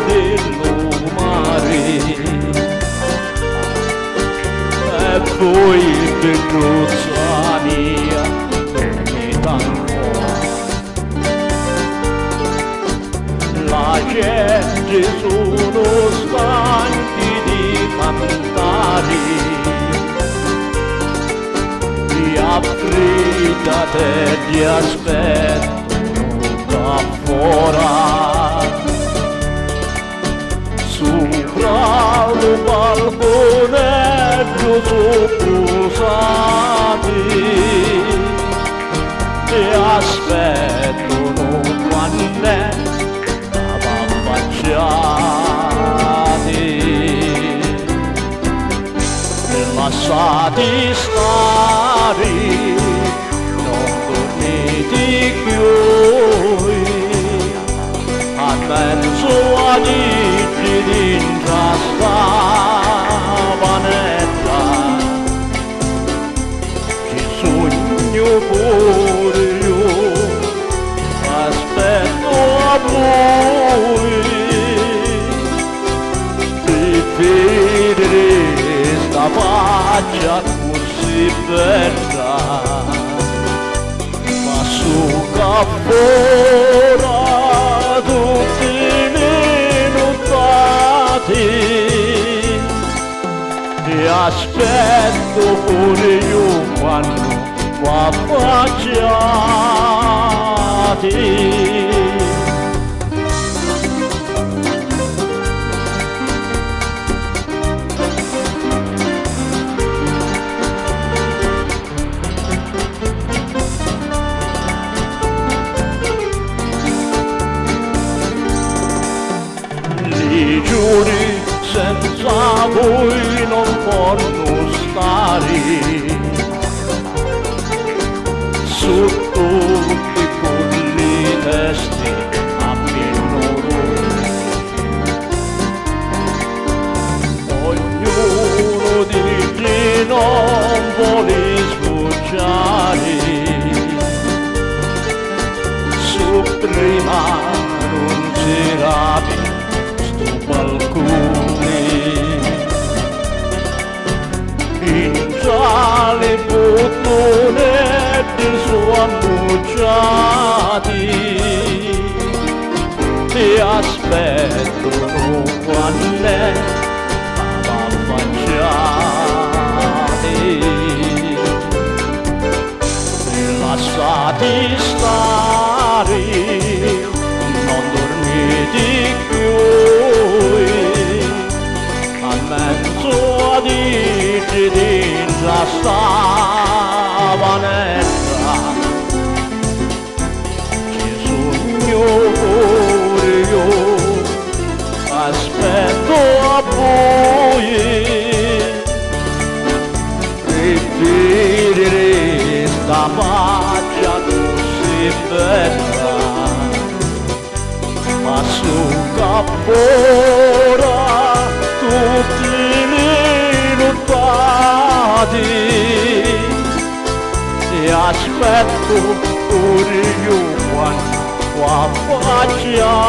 dell'umare e poi per cruzza mia torni ancora. La gente sono stanchi di cantare, ti affrettati e ti aspettano da fuori. Sopra il balconetto sopposati ti aspettano quando è affacciati. Lasciati stare, non dormite più, a mezzo a dici dentro sta vanetta, ci sogno pure io, aspetto a voi, di vedere sta faccia così bella, ma su cappora tutti minutati, e aspetto pure io quando affacciati. I giorni senza voi non possono stare, su tutti quelli testi appena rotti, ognuno dice non vuole sbocciare, su prima non c'era più balcone, in gialli bottonetti su ammucciati, ti aspettano quando è affacciati. Lasciati stare, non dormite più, a mezzo a dici dentro sta vanetta, ci sogno pure io, aspetto a voi, rivedere sta faccia così bella, ma su cappora tutti minutati, e aspetto pure io quando affacciati.